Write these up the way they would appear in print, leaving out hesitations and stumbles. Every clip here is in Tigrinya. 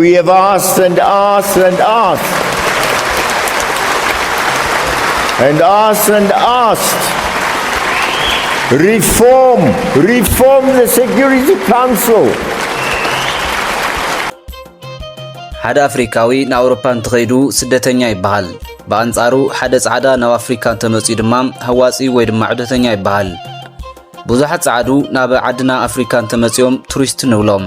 We have asked and asked and asked and asked and asked. Reform the Security Council. ሓደ አፍሪካዊ ንአውሮፓ እንትኸይዱ ስደተኛ ይበሃል። በአንጻሩ ሓደ ጻዕዳ ናብ አፍሪካ ተመጽኡ ድማ ህዋጺ ወይ ድማ ዑደተኛ ይበሃል። ብዙሓት ጻዕዱ ናብ ዓድና አፍሪካ ተመጽኦም ቱሪስት ንብሎም።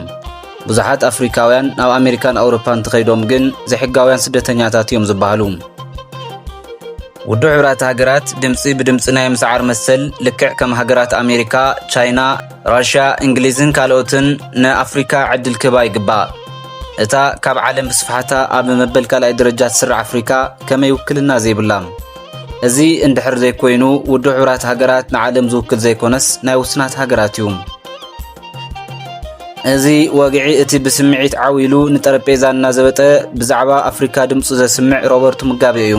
ብዙሓት አፍሪካውያን ናብ አሜሪካን አውሮፓን ተኸይዶም ግን ዘሕጋውያን ስደተኛታት እዮም ዝበሃሉ። ውድብ ሕብራት ሃገራት ድምጺ ብድምጺ ናይ ምስዓር መሰል ልክዕ ከም ሃገራት አሜሪካ፣ ቻይና፣ ራሽያ፣ እንግሊዝን ካልኦትን ንአፍሪካ ዕድል ክባ ይግባእ። እታ ካብ ዓለም ብስፍሓታ ኣብ መበል ካልኣይ ደረጃ ትስራዕ አፍሪካ ከመይ ውክልና ዘይብላ። እዚ እንድሕር ዘይኮይኑ ውድብ ሕብራት ሃገራት ንዓለም ዝውክል ዘይኮነስ ናይ ውስናት ሃገራት እዩ። እዚ ወግዒ እቲ ብስምዒት ዓዊሉ ንጠረጴዛ እናዘበጠ ብዛዕባ አፍሪካ ድምጹ ዘስምዕ ሮበርት ሙጋቤ እዩ።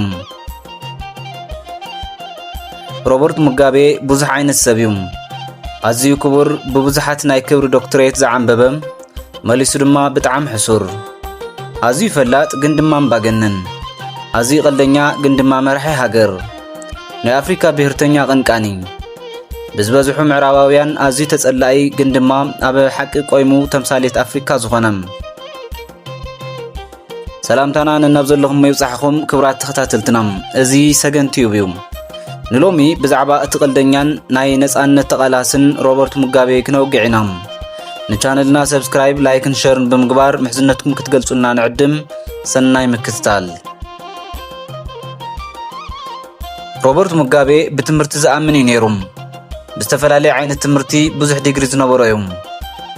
ሮበርት ሙጋቤ ብዙሕ ዓይነት ሰብ እዩ። ኣዝዩ ክቡር ብብዙሓት ናይ ክብሪ ዶክትሬት ዝዓንበበ መሊሱ ድማ ብጣዕሚ ሕሱር። ኣዝዩ ፈላጥ ግን ድማ ኣምባገነን። ኣዝዩ ቀልደኛ ግን ድማ መራሒ ሃገር። ናይ አፍሪካ ብሄርተኛ ቀንቃኒ። ብዝበዝሑ ምዕራባውያን ኣዝዩ ተጸላኢ ግን ድማ ኣብ ሓቂ ቆይሙ ተምሳሌት አፍሪካ ዝኾነ። ሰላምታና ነናብ ዘለኹም ይብጻሕኹም ክብራት ተኸታተልትና። እዚ ሰገን ቲዩብ እዩ። ንሎሚ ብዛዕባ እቲ ቀልደኛን ናይ ነጻነት ተቓላስን ሮበርት ሙጋቤ ክነውግዕ ኢና። ንቻነልና ሰብስክራይብ፣ ላይክን ሸርን ብምግባር ምሕዝነትኩም ክትገልጹና ንዕድም። ሰናይ ምክትታል። ሮበርት ሙጋቤ ብትምህርቲ ዝኣምን እዩ ነይሩ። ብዝተፈላለየ ዓይነት ትምህርቲ ብዙሕ ዲግሪ ዝነበሮ እዩ።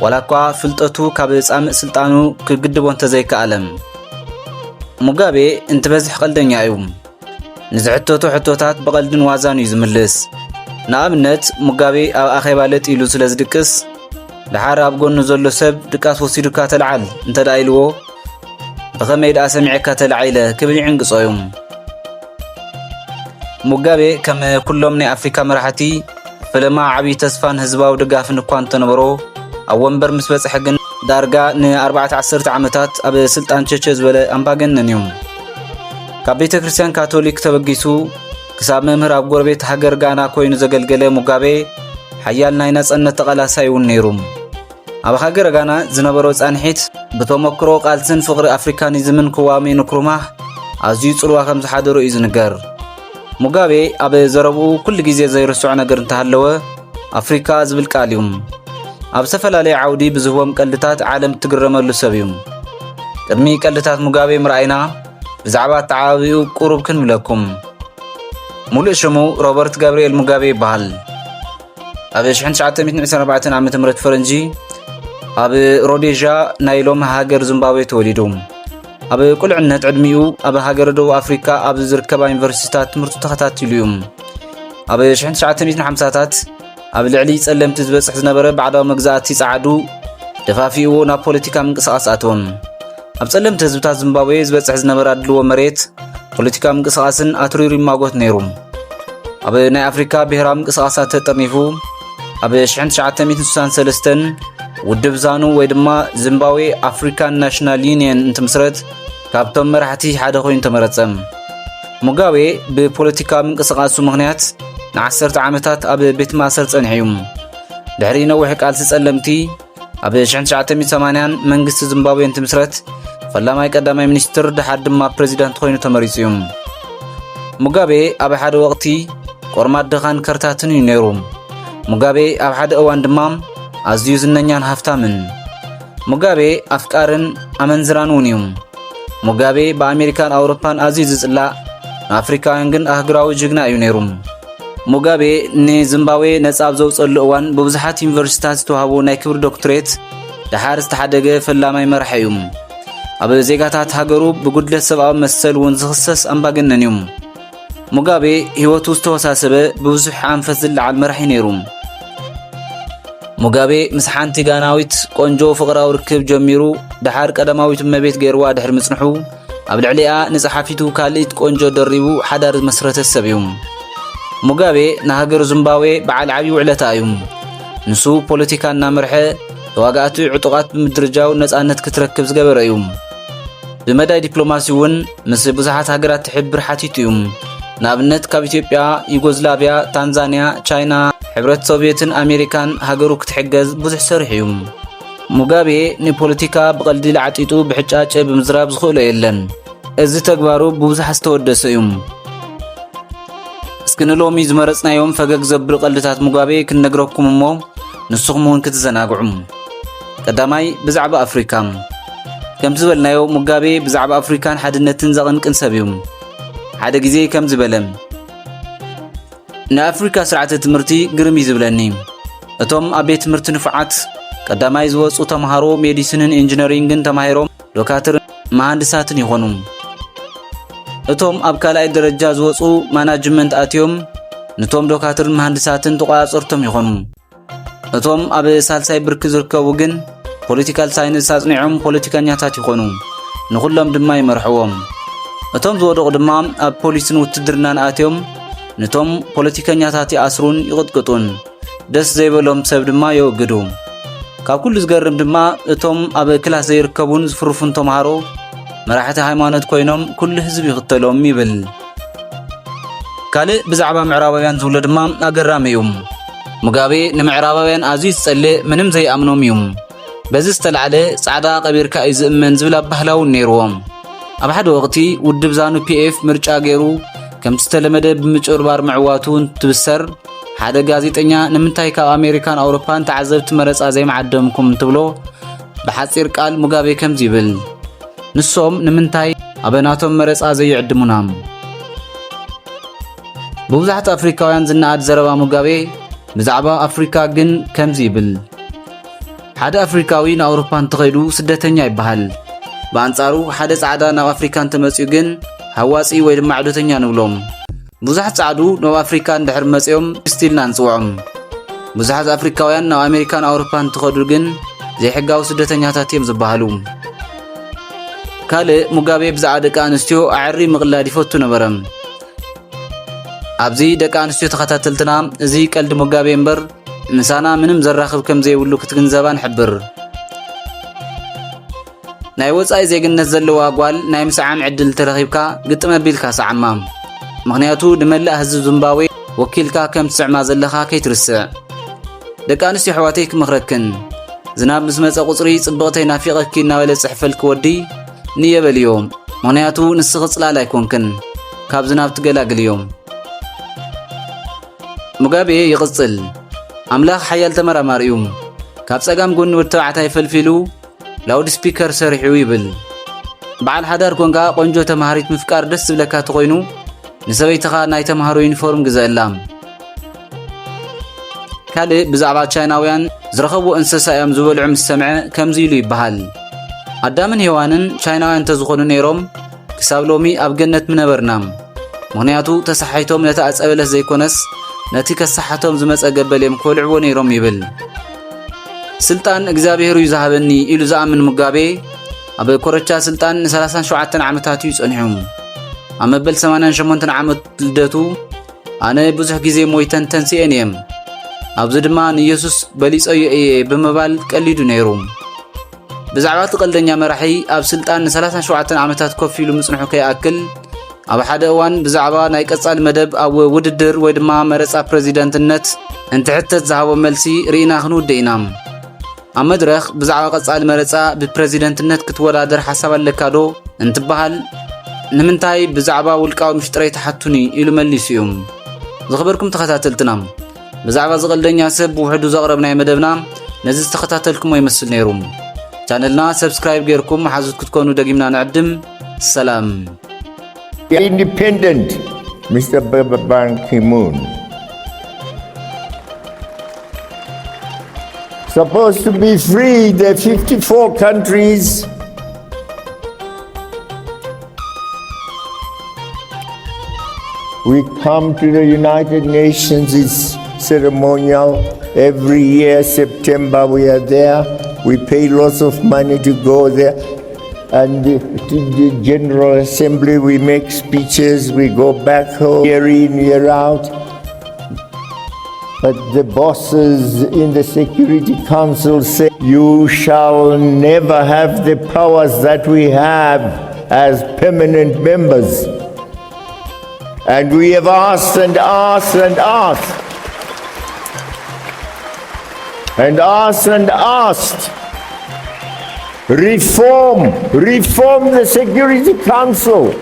ዋላ እኳ ፍልጠቱ ካብ ጻምእ ስልጣኑ ክግድቦ እንተዘይከኣለም። ሙጋቤ እንትበዝሕ ቀልደኛ እዩ። ንዝሕተቱ ሕቶታት ብቐልድን ዋዛን እዩ ዝምልስ። ንኣብነት ሙጋቤ ኣብ ኣኼባ ለጥ ኢሉ ስለ ዝድቅስ ድሓር ኣብ ጎኑ ዘሎ ሰብ ድቃስ ወሲዱካ ተለዓል እንተዳ ኢልዎ ብኸመይ ደኣ ሰሚዕካ ተለዓይለ ክብል ይዕንግጾ እዩ። ሙጋቤ ከም ኩሎም ናይ አፍሪካ መራሕቲ ፈለማ ዓብዪ ተስፋን ህዝባዊ ድጋፍን እኳ እንተነበሮ ኣብ ወንበር ምስ በጽሐ ግን ዳርጋ ን14 ዓመታት ኣብ ስልጣን ቸቸ ዝበለ ኣምባገነን እዩ። ካብ ቤተ ክርስቲያን ካቶሊክ ተበጊሱ ክሳብ መምህር ኣብ ጎረቤት ሃገር ጋና ኮይኑ ዘገልገለ ሙጋቤ ሓያል ናይ ነጻነት ተቓላሳይ እውን ነይሩ። ኣብ ሃገር ጋና ዝነበሮ ጻንሒት ብተመክሮ ቃልስን ፍቕሪ አፍሪካኒዝምን ክዋሜ ንክሩማህ ኣዝዩ ጽልዋ ከም ዝሓደሩ እዩ ዝንገር። ሙጋቤ ኣብ ዘረብኡ ኩሉ ግዜ ዘይርስዖ ነገር እንተሃለወ አፍሪካ ዝብል ቃል እዩ። ኣብ ዝተፈላለየ ዓውዲ ብዝህቦም ቀልድታት ዓለም ትግረመሉ ሰብ እዩ። ቅድሚ ቀልድታት ሙጋቤ ምርኣይና ብዛዕባ ተዓባቢኡ ቁሩብ ክንብለኩም። ሙሉእ ሽሙ ሮበርት ጋብርኤል ሙጋቤ ይበሃል። ኣብ 1994 ዓ.ም ፈረንጂ ኣብ ሮዴዥያ ናይ ሎሚ ሃገር ዚምባብዌ ተወሊዱ። ኣብ ቁልዕነት ዕድሚኡ ኣብ ሃገር ደቡብ አፍሪካ ኣብ ዝርከባ ዩኒቨርሲቲታት ትምህርቱ ተኸታቲሉ እዩ። ኣብ 1950ታት ኣብ ልዕሊ ጸለምቲ ዝበጽሕ ዝነበረ ባዕዳዊ መግዛእቲ ጻዕዱ ደፋፊእዎ ናብ ፖለቲካ ምንቅስቓስ ኣተወን። ኣብ ጸለምቲ ህዝብታት ዚምባብዌ ዝበጽሕ ዝነበረ ኣድልዎ መሬት ፖለቲካ ምንቅስቓስን ኣትሪሩ ይማጎት ነይሩ። ኣብ ናይ አፍሪካ ብሔራዊ ምንቅስቓሳት ተጠርኒፉ ኣብ 1963 ውድብ ዛኑ ወይ ድማ ዚምባብዌ አፍሪካን ናሽናል ዩኒየን እንትምስረት ካብቶም መራሕቲ ሓደ ኮይኑ ተመረጸ። ሙጋቤ ብፖለቲካ ምንቅስቓሱ ምኽንያት ን10 ዓመታት ኣብ ቤት ማእሰር ጸኒሑ እዩ። ድሕሪ ነዊሕ ቃልሲ ጸለምቲ ኣብ 1980 መንግስቲ ዚምባብዌ እንትምስረት ፈላማይ ቀዳማይ ሚኒስትር ድሓር ድማ ፕሬዚዳንት ኮይኑ ተመሪጹ እዩ። ሙጋቤ ኣብ ሓደ ወቕቲ ቆርማት ድኻን ከርታትን እዩ ነይሩ። ሙጋቤ ኣብ ሓደ እዋን ድማ ኣዝዩ ዝነኛን ሃፍታምን። ሙጋቤ ኣፍቃርን ኣመንዝራን እውን እዩ። ሙጋቤ በአሜሪካን አውሮፓን ኣዝዩ ዝጽላእ ንአፍሪካውያን ግን ኣህጉራዊ ጅግና እዩ ነይሩ። ሙጋቤ ንዚምባብዌ ነጻ ኣብ ዘውፀሉ እዋን ብብዙሓት ዩኒቨርሲቲታት ዝተዋህቡ ናይ ክብሪ ዶክትሬት ድሓር ዝተሓደገ ፈላማይ መራሒ እዩ። ኣብ ዜጋታት ሃገሩ ብጉድለት ሰብኣዊ መሰል እውን ዝኽሰስ ኣምባገነን እዩ። ሙጋቤ ህይወቱ ዝተወሳሰበ ብብዙሕ ኣንፈት ዝለዓል መራሒ ነይሩ። ሙጋቤ ምስ ሓንቲ ጋናዊት ቆንጆ ፍቕራዊ ርክብ ጀሚሩ ድሓር ቀዳማዊት እመቤት ገይርዋ ድሕሪ ምጽንሑ ኣብ ልዕሊኣ ንጸሓፊቱ ካልኢት ቆንጆ ደሪቡ ሓዳር መስረተ ሰብ እዩ። ሙጋቤ ንሃገሩ ዚምባብዌ በዓል ዓብዪ ውዕለታ እዩ። ንሱ ፖለቲካ እናመርሐ ተዋጋእቲ ዕጡቓት ብምድርጃው ነጻነት ክትረክብ ዝገበረ እዩ። ብመዳይ ዲፕሎማሲ እውን ምስ ብዙሓት ሃገራት ትሕብር ሓቲቱ እዩ። ንኣብነት ካብ ኢትዮጵያ፣ ዩጎዝላቪያ፣ ታንዛንያ፣ ቻይና፣ ሕብረት ሶቪየትን ኣሜሪካን ሃገሩ ክትሕገዝ ብዙሕ ሰሪሕ እዩ። ሙጋቤ ንፖለቲካ ብቐልዲ ለዓጢጡ ብሕጫጭ ብምዝራብ ዝኽእሎ የለን። እዚ ተግባሩ ብብዙሓት ዝተወደሰ እዩ። እስኪ ንሎሚ ዝመረፅናዮም ፈገግ ዘብሉ ቀልድታት ሙጋቤ ክንነግረኩም እሞ ንስኹም እውን ክትዘናግዑ። ቀዳማይ ብዛዕባ ኣፍሪካ ከም ዝበልናዮ ሙጋቤ ብዛዕባ ኣፍሪካን ሓድነትን ዘቐንቅን ሰብ እዩ። ሓደ ግዜ ከም ዝበለ ንኣፍሪካ ስርዓተ ትምህርቲ ግርም እዩ ዝብለኒ። እቶም ኣብ ቤት ትምህርቲ ንፉዓት ቀዳማይ ዝወፁ ተምሃሮ ሜዲሲንን ኢንጂነሪንግን ተማሂሮም ዶክተርን መሃንድሳትን ይኾኑ። እቶም ኣብ ካልኣይ ደረጃ ዝወፁ ማናጅመንት ኣትዮም ነቶም ዶክተርን መሃንድሳትን ተቆፃፀርቶም ይኾኑ። እቶም ኣብ ሳልሳይ ብርኪ ዝርከቡ ግን ፖለቲካል ሳይንስ ኣጽኒዖም ፖለቲከኛታት ይኾኑ። ንኹሎም ድማ ይመርሕዎም። እቶም ዝወደቑ ድማ ኣብ ፖሊስን ውትድርናን ኣትዮም ነቶም ፖለቲከኛታት ይኣስሩን ይቕጥቅጡን። ደስ ዘይበሎም ሰብ ድማ ይወግዱ። ካብ ኩሉ ዝገርም ድማ እቶም ኣብ ክላስ ዘይርከቡን ዝፍርፉን ተምሃሮ መራሕቲ ሃይማኖት ኮይኖም ኩሉ ህዝቢ ይኽተሎም ይብል። ካልእ ብዛዕባ ምዕራባውያን ዝብሎ ድማ ኣገራሚ እዩ። ሙጋቤ ንምዕራባውያን ኣዝዩ ዝጸልእ ምንም ዘይኣምኖም እዩ። በዚ ዝተልዓለ ጻዕዳ ቀቢርካ እዩ ዝእመን ዝብል ባህላውን ነይርዎም። ኣብ ሓደ ወቕቲ ውድብ ዛኑ ፒኤፍ ምርጫ ገይሩ ከም ዝተለመደ ብምጭርባር ምዕዋቱ እንትብሰር ሓደ ጋዜጠኛ ንምንታይ ካብ ኣሜሪካን ኣውሮፓን ተዓዘብቲ መረፃ ዘይመዓደምኩም እንትብሎ ብሓፂር ቃል ሙጋቤ ከምዚ ይብል፣ ንሶም ንምንታይ ኣበናቶም መረፃ ዘይዕድሙና። ብብዙሓት ኣፍሪካውያን ዝነኣድ ዘረባ ሙጋቤ ብዛዕባ ኣፍሪካ ግን ከምዚ ይብል፣ ሓደ ኣፍሪካዊ ንኣውሮፓ እንተኸይዱ ስደተኛ ይበሃል። ብኣንጻሩ ሓደ ጻዕዳ ናብ ኣፍሪካ እንተመፅኡ ግን ሃዋፂ ወይ ድማ ዕዶተኛ ንብሎም። ብዙሓት ጻዕዱ ናብ ኣፍሪካ እንድሕር መፅኦም ስቲልና ንፅውዖም። ብዙሓት ኣፍሪካውያን ናብ ኣሜሪካን ኣውሮፓን እንትኸዱ ግን ዘይሕጋዊ ስደተኛታት እዮም ዝበሃሉ። ካልእ ሙጋቤ ብዛዕባ ደቂ ኣንስትዮ ኣዕሪ ምቕላድ ይፈቱ ነበረ። ኣብዚ ደቂ ኣንስትዮ ተኸታተልትና እዚ ቀልዲ ሙጋቤ እምበር ምሳና ምንም ዘራኽብ ከም ዘይብሉ ክትግንዘባ ንሕብር። ናይ ወፃኢ ዜግነት ዘለዋ ጓል ናይ ምስዓም ዕድል ተረኺብካ ግጥም ኣቢልካ ሰዓማ። ምክንያቱ ንመላእ ህዝቢ ዚምባብዌ ወኪልካ ከም ትስዕማ ዘለኻ ከይትርስዕ። ደቂ ኣንስትዮ ኣሕዋተይ ክመኽረክን ዝናብ ምስ መፀ ቁፅሪ ጽብቕተይ ናፊቐኪ እናበለ ዝፅሕፈልክ ወዲ ንየበል እዮም። ምክንያቱ ንስኺ ጽላል ኣይኮንክን ካብ ዝናብ ትገላግል እዮም። ሙጋቤ ይቕጽል፣ ኣምላኽ ሓያል ተመራማሪ እዩ። ካብ ጸጋም ጎኒ ወዲ ተባዕታይ ፈልፊሉ ላውድ ስፒከር ሰሪሑ ይብል። በዓል ሓዳር ኮንካ ቆንጆ ተምሃሪት ምፍቃር ደስ ዝብለካ ተኾይኑ ንሰበይትኻ ናይ ተምሃሮ ዩኒፎርም ግዘአላ። ካልእ ብዛዕባ ቻይናውያን ዝረኸብዎ እንስሳ እዮም ዝበልዑ ምስ ሰምዐ ከምዚ ኢሉ ይበሃል፣ ኣዳምን ሄዋንን ቻይናውያን እንተዝኾኑ ነይሮም ክሳብ ሎሚ ኣብ ገነት ምነበርና። ምክንያቱ ተሰሓይቶም ነቲ ኣፀበለስ ዘይኮነስ ነቲ ከሳሓቶም ዝመፀ ገበል እዮም ክበልዕዎ ነይሮም ይብል። ስልጣን እግዚኣብሔር እዩ ዝሃበኒ ኢሉ ዝኣምን ሙጋቤ ኣብ ኮረቻ ስልጣን ን37 ዓመታት እዩ ጸኒሑ። ኣብ መበል 88 ዓመት ልደቱ ኣነ ብዙሕ ግዜ ሞይተን ተንስአን እየም፣ ኣብዚ ድማ ንኢየሱስ በሊፀዮ እየ ብምባል ቀሊዱ ነይሩ። ብዛዕባ እቲ ቀልደኛ መራሒ ኣብ ስልጣን ን37 ዓመታት ኮፍ ኢሉ ምጽንሑ ከይኣክል ኣብ ሓደ እዋን ብዛዕባ ናይ ቀጻሊ መደብ ኣብ ውድድር ወይ ድማ መረፃ ፕሬዚደንትነት እንትሕተት ዝሃቦ መልሲ ርኢና ክንውድእ ኢና። ኣብ መድረኽ ብዛዕባ ቀጻሊ መረፃ ብፕሬዚደንትነት ክትወዳደር ሓሳብ ኣለካ ዶ እንትበሃል ንምንታይ ብዛዕባ ውልቃዊ ምሽጥረይ ተሓቱኒ ኢሉ መሊሱ እዩ። ዝኽበርኩም ተኸታተልትና ብዛዕባ ዝቐልደኛ ሰብ ብውሕዱ ዘቕረብናይ መደብና ነዚ ዝተኸታተልኩሞ ይመስል ነይሩ። ቻነልና ሰብስክራይብ ገይርኩም ሓዙት ክትኮኑ ደጊምና ንዕድም። ሰላም። Independent, Mr. Ban Ki-moon. Supposed to be free, there are 54 countries. We come to the United Nations, it's ceremonial. Every year, September, we are there. We pay lots of money to go there. And to the General Assembly, we make speeches, we go back home, year in, year out. But the bosses in the Security Council say, you shall never have the powers that we have as permanent members. And we have asked and asked and asked and asked and asked. Reform the Security Council.